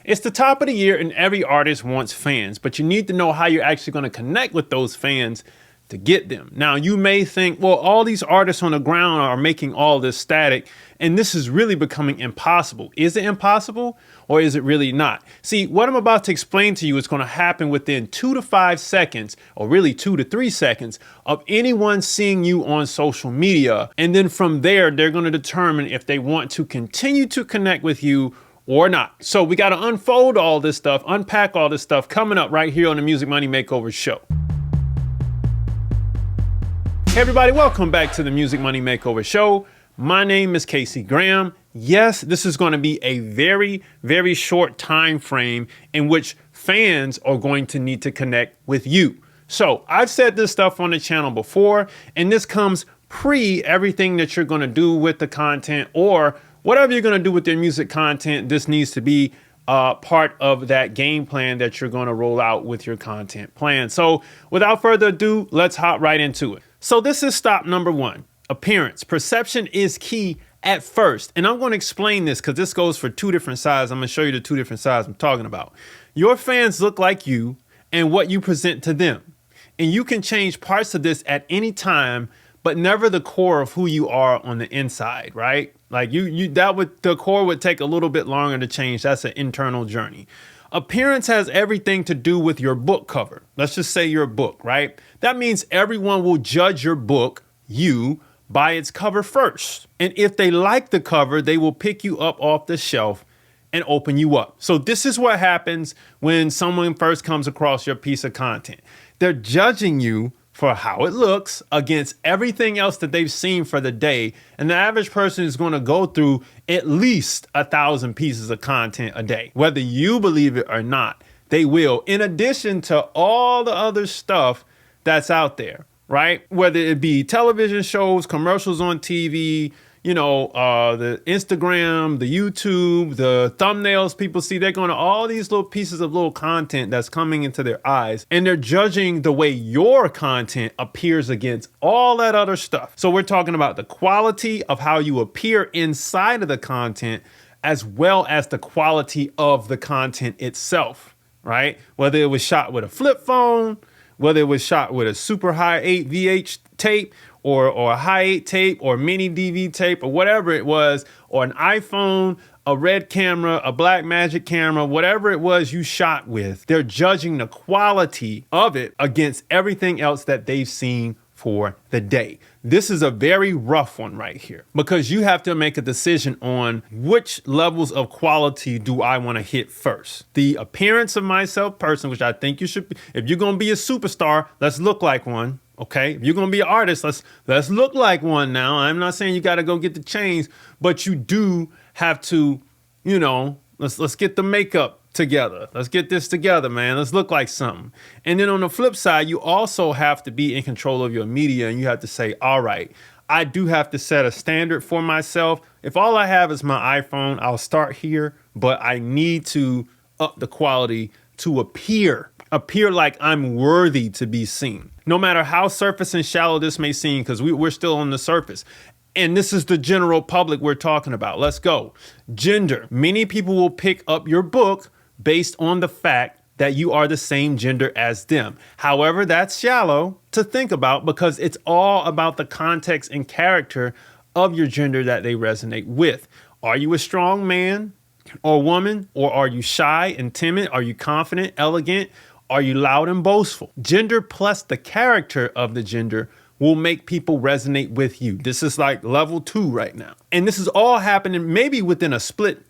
It's the top of the year and every artist wants fans, but you need to know how you're actually going to connect with those fans to get them. Now, you may think, well, all these artists on the ground are making all this static, and this is really becoming impossible. Is it impossible, or is it really not? See, what I'm about to explain to you is going to happen within 2 to 5 seconds, or really 2 to 3 seconds, of anyone seeing you on social media. And then from there, they're going to determine if they want to continue to connect with you or not. So we got to unfold all this stuff, unpack all this stuff coming up right here on the Music Money Makeover show. Hey everybody, welcome back to the Music Money Makeover show. My name is Casey Graham. Yes, this is going to be a very, very short time frame in which fans are going to need to connect with you. So I've said this stuff on the channel before, and this comes pre everything that you're going to do with the content, or whatever you're going to do with your music content. This needs to be part of that game plan that you're going to roll out with your content plan. So without further ado, let's hop right into it. So this is stop number 1. Appearance. Perception is key at first. And I'm going to explain this because this goes for 2 different sides. I'm going to show you the 2 different sides I'm talking about. Your fans look like you and what you present to them. And you can change parts of this at any time, but never the core of who you are on the inside, right? Like the core would take a little bit longer to change. That's an internal journey. Appearance has everything to do with your book cover. Let's just say your book, right? That means everyone will judge your book, you, by its cover first. And if they like the cover, they will pick you up off the shelf and open you up. So this is what happens when someone first comes across your piece of content. They're judging you for how it looks against everything else that they've seen for the day. And the average person is going to go through at least 1,000 pieces of content a day. Whether you believe it or not, they will, in addition to all the other stuff that's out there, right? Whether it be television shows, commercials on TV, the Instagram, the YouTube, the thumbnails people see, they're going to all these little pieces of little content that's coming into their eyes, and they're judging the way your content appears against all that other stuff. So we're talking about the quality of how you appear inside of the content, as well as the quality of the content itself, right? Whether it was shot with a flip phone, whether it was shot with a super high 8 VH tape, or a high 8 tape, or mini DV tape, or whatever it was, or an iPhone, a red camera, a black magic camera, whatever it was you shot with, they're judging the quality of it against everything else that they've seen for the day. This is a very rough one right here, because you have to make a decision on which levels of quality do I want to hit first. The appearance of myself person, which I think you should be. If you're going to be a superstar, let's look like one. Okay, if you're going to be an artist, let's look like one now. I'm not saying you got to go get the chains, but you do have to, let's get the makeup together. Let's get this together, man. Let's look like something. And then on the flip side, you also have to be in control of your media, and you have to say, all right, I do have to set a standard for myself. If all I have is my iPhone, I'll start here, but I need to up the quality to appear like I'm worthy to be seen. No matter how surface and shallow this may seem, because we're still on the surface. And this is the general public we're talking about. Let's go. Gender. Many people will pick up your book based on the fact that you are the same gender as them. However, that's shallow to think about, because it's all about the context and character of your gender that they resonate with. Are you a strong man or woman, or are you shy and timid? Are you confident, elegant? Are you loud and boastful? Gender plus the character of the gender will make people resonate with you. This is like level 2 right now. And this is all happening maybe within a split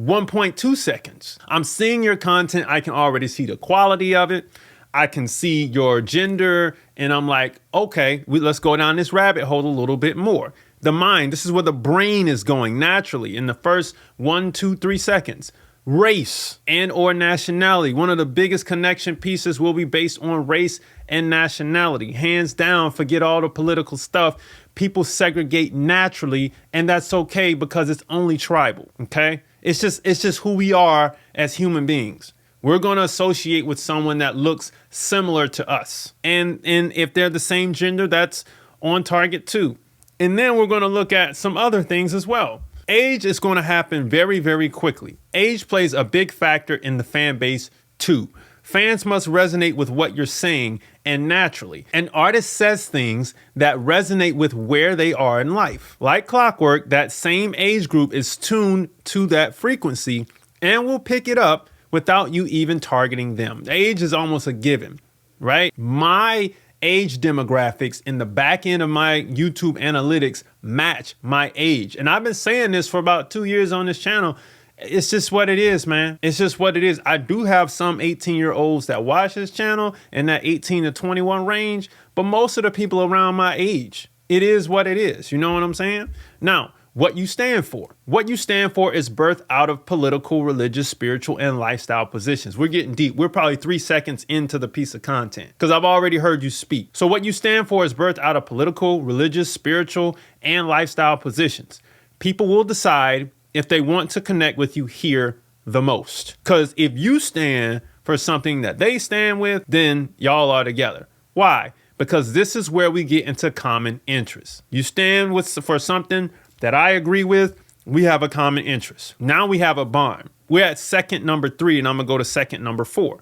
1.2 seconds. I'm seeing your content. I can already see the quality of it. I can see your gender. And I'm like, okay, let's go down this rabbit hole a little bit more. The mind, this is where the brain is going naturally in the first 1, 2, 3 seconds. Race and or nationality. One of the biggest connection pieces will be based on race and nationality. Hands down, forget all the political stuff. People segregate naturally, and that's okay because it's only tribal, okay? It's just who we are as human beings. We're going to associate with someone that looks similar to us. And if they're the same gender, that's on target too. And then we're going to look at some other things as well. age is going to happen very, very quickly. Age plays a big factor in the fan base too. Fans must resonate with what you're saying, and naturally, an artist says things that resonate with where they are in life. Like clockwork, that same age group is tuned to that frequency and will pick it up without you even targeting them. Age is almost a given, right? My age demographics in the back end of my YouTube analytics match my age. And I've been saying this for about 2 years on this channel. It's just what it is, man. It's just what it is. I do have some 18-year-olds that watch this channel in that 18 to 21 range, but most of the people around my age, it is what it is. You know what I'm saying? Now, what you stand for. What you stand for is birthed out of political, religious, spiritual, and lifestyle positions. We're getting deep. We're probably 3 seconds into the piece of content because I've already heard you speak. So what you stand for is birthed out of political, religious, spiritual, and lifestyle positions. People will decide if they want to connect with you here the most. Because if you stand for something that they stand with, then y'all are together. Why? Because this is where we get into common interests. You stand for something that I agree with, we have a common interest. Now we have a bond. We're at second number 3, and I'm gonna go to second number 4.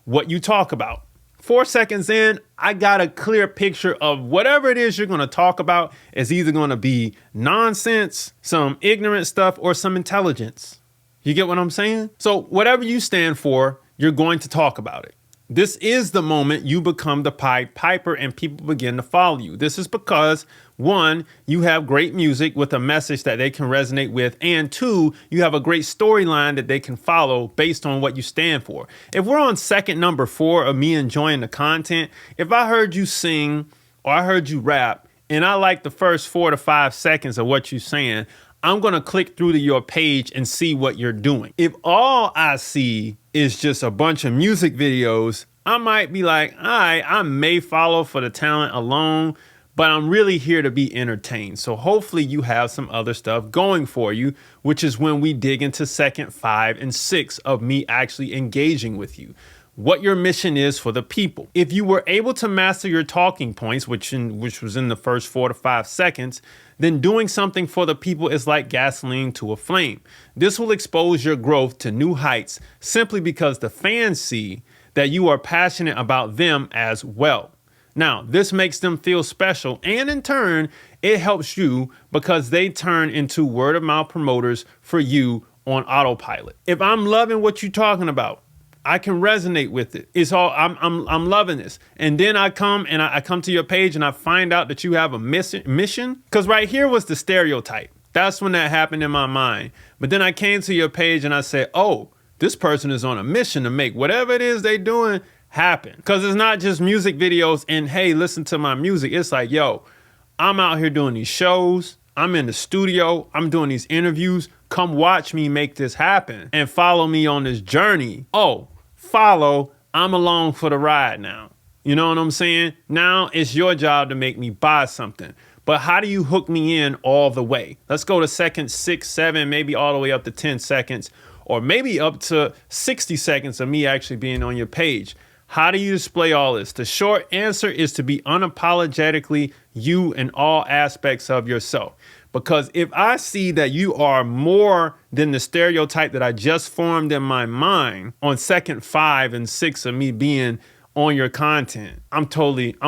What you talk about. 4 seconds in, I got a clear picture of whatever it is you're gonna talk about is either gonna be nonsense, some ignorant stuff, or some intelligence. You get what I'm saying? So whatever you stand for, you're going to talk about it. This is the moment you become the Pied Piper and people begin to follow you. This is because, 1, you have great music with a message that they can resonate with, and 2, you have a great storyline that they can follow based on what you stand for. If we're on second number 4 of me enjoying the content, if I heard you sing or I heard you rap and I like the first 4 to 5 seconds of what you're saying, I'm going to click through to your page and see what you're doing. If all I see is just a bunch of music videos, I might be like, all right, I may follow for the talent alone, but I'm really here to be entertained. So hopefully you have some other stuff going for you, which is when we dig into second, 5, and 6 of me actually engaging with you. What your mission is for the people. If you were able to master your talking points, which was in the first 4 to 5 seconds, then doing something for the people is like gasoline to a flame. This will expose your growth to new heights simply because the fans see that you are passionate about them as well. Now, this makes them feel special, and in turn, it helps you because they turn into word of mouth promoters for you on autopilot. If I'm loving what you're talking about, I can resonate with it. It's all I'm loving this. And then I come to your page and I find out that you have a mission. Because right here was the stereotype. That's when that happened in my mind. But then I came to your page and I said, oh, this person is on a mission to make whatever it is they doing happen. Because it's not just music videos and hey, listen to my music. It's like, yo, I'm out here doing these shows. I'm in the studio. I'm doing these interviews. Come watch me make this happen and follow me on this journey. Oh, follow, I'm along for the ride now. You know what I'm saying? Now it's your job to make me buy something. But how do you hook me in all the way? Let's go to second 6, 7, maybe all the way up to 10 seconds, or maybe up to 60 seconds of me actually being on your page. How do you display all this? The short answer is to be unapologetically you in all aspects of yourself. Because if I see that you are more than the stereotype that I just formed in my mind on second 5 and 6 of me being on your content, I'm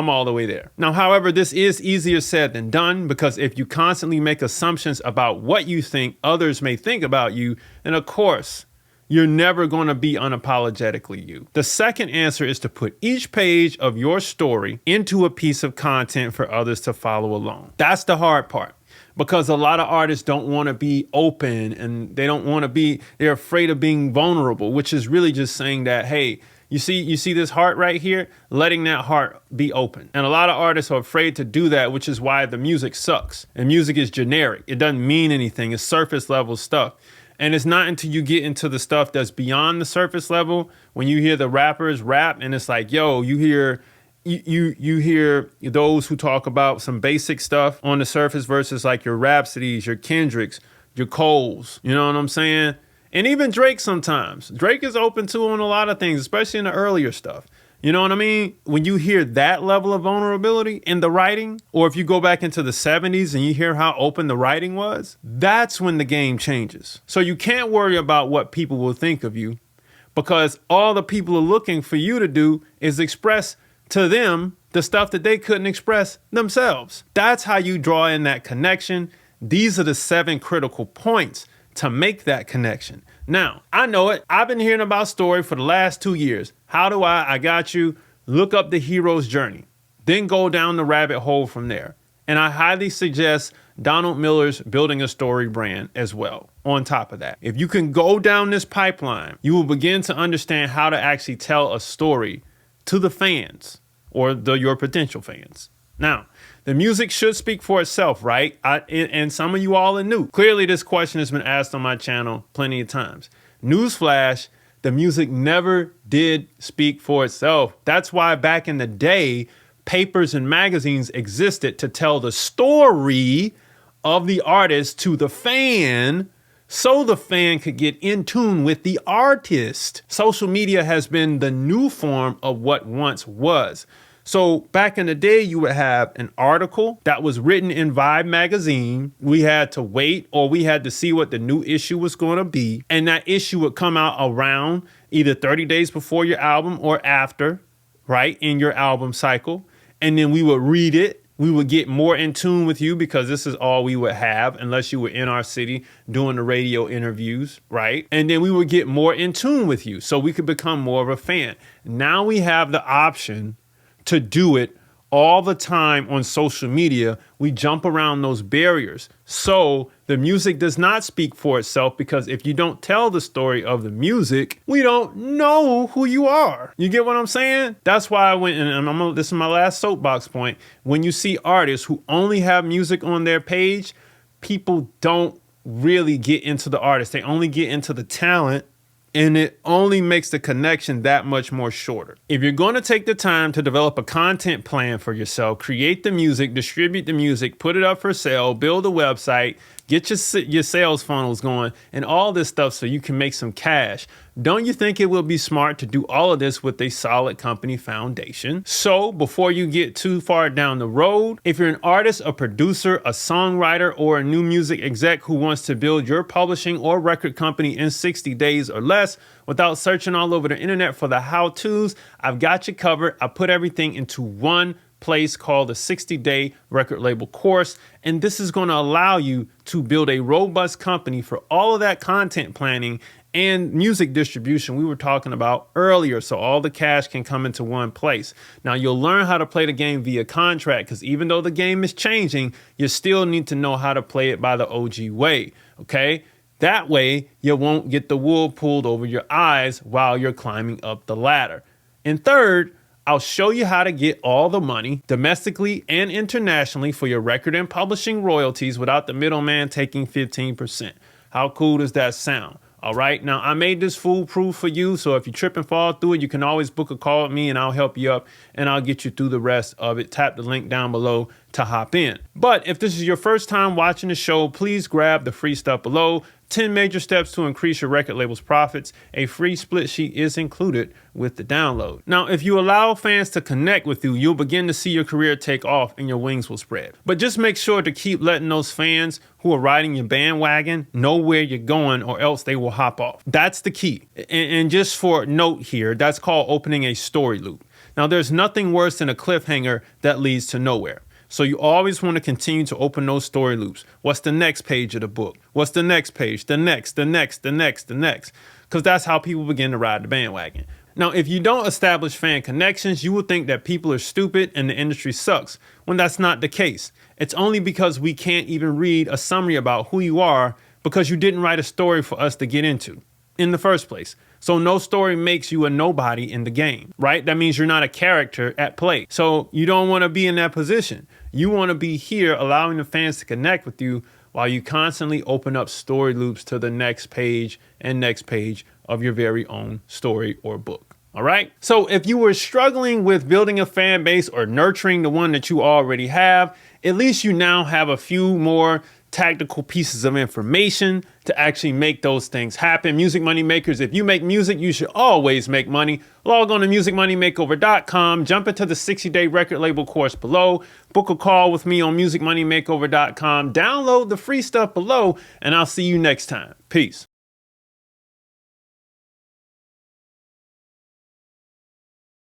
all the way there. Now, however, this is easier said than done, because if you constantly make assumptions about what you think others may think about you, then of course, you're never going to be unapologetically you. The second answer is to put each page of your story into a piece of content for others to follow along. That's the hard part. Because a lot of artists don't want to be open and they're afraid of being vulnerable, which is really just saying that, hey, you see this heart right here, letting that heart be open. And a lot of artists are afraid to do that, which is why the music sucks. And music is generic. It doesn't mean anything. It's surface level stuff. And it's not until you get into the stuff that's beyond the surface level, when you hear the rappers rap and it's like, yo, you hear those who talk about some basic stuff on the surface versus like your Rhapsodies, your Kendricks, your Coles, you know what I'm saying? And even Drake sometimes. Drake is open to on a lot of things, especially in the earlier stuff. You know what I mean? When you hear that level of vulnerability in the writing, or if you go back into the 70s and you hear how open the writing was, that's when the game changes. So you can't worry about what people will think of you, because all the people are looking for you to do is express to them the stuff that they couldn't express themselves. That's how you draw in that connection. These are the 7 critical points to make that connection. Now, I know it. I've been hearing about story for the last 2 years. How do I got you. Look up the hero's journey. Then go down the rabbit hole from there. And I highly suggest Donald Miller's Building a Story brand as well. On top of that, if you can go down this pipeline, you will begin to understand how to actually tell a story to the fans or your potential fans. Now, the music should speak for itself, right? And some of you all are new. Clearly, this question has been asked on my channel plenty of times. Newsflash, the music never did speak for itself. That's why back in the day, papers and magazines existed to tell the story of the artist to the fan, so the fan could get in tune with the artist. Social media has been the new form of what once was. So back in the day, you would have an article that was written in Vibe magazine. We had to wait, or we had to see what the new issue was going to be. And that issue would come out around either 30 days before your album or after, right, in your album cycle. And then we would read it. We would get more in tune with you, because this is all we would have unless you were in our city doing the radio interviews, right? And then we would get more in tune with you so we could become more of a fan. Now we have the option to do it all the time on social media. We jump around those barriers. So the music does not speak for itself, because if you don't tell the story of the music, we don't know who you are. You get what I'm saying? That's why I went, and this is my last soapbox point. When you see artists who only have music on their page, people don't really get into the artist. They only get into the talent. And it only makes the connection that much more shorter. If you're going to take the time to develop a content plan for yourself, create the music, distribute the music, put it up for sale, build a website, get your sales funnels going, and all this stuff so you can make some cash, don't you think it will be smart to do all of this with a solid company foundation? So before you get too far down the road, if you're an artist, a producer, a songwriter, or a new music exec who wants to build your publishing or record company in 60 days or less without searching all over the internet for the how-tos, I've got you covered. I put everything into one place called the 60-day record label course. And this is going to allow you to build a robust company for all of that content planning and music distribution we were talking about earlier, so all the cash can come into one place. Now, you'll learn how to play the game via contract, because even though the game is changing, you still need to know how to play it by the OG way, okay? That way, you won't get the wool pulled over your eyes while you're climbing up the ladder. And third, I'll show you how to get all the money domestically and internationally for your record and publishing royalties without the middleman taking 15%. How cool does that sound? All right. Now, I made this foolproof for you. So if you trip and fall through it, you can always book a call with me and I'll help you up and I'll get you through the rest of it. Tap the link down below to hop in. But if this is your first time watching the show, please grab the free stuff below. 10 major steps to increase your record label's profits. A free split sheet is included with the download. Now, if you allow fans to connect with you, you'll begin to see your career take off and your wings will spread. But just make sure to keep letting those fans who are riding your bandwagon know where you're going, or else they will hop off. That's the key. And just for note here, that's called opening a story loop. Now, there's nothing worse than a cliffhanger that leads to nowhere. So you always want to continue to open those story loops. What's the next page of the book? What's the next page? The next. Because that's how people begin to ride the bandwagon. Now, if you don't establish fan connections, you will think that people are stupid and the industry sucks, when that's not the case. It's only because we can't even read a summary about who you are because you didn't write a story for us to get into in the first place. So no story makes you a nobody in the game, right? That means you're not a character at play. So you don't want to be in that position. You want to be here allowing the fans to connect with you while you constantly open up story loops to the next page and next page of your very own story or book. All right. So if you were struggling with building a fan base or nurturing the one that you already have, at least you now have a few more tactical pieces of information to actually make those things happen. Music Money Makers, if you make music, you should always make money. Log on to musicmoneymakeover.com, jump into the 60-day record label course below, book a call with me on musicmoneymakeover.com, download the free stuff below, and I'll see you next time. Peace.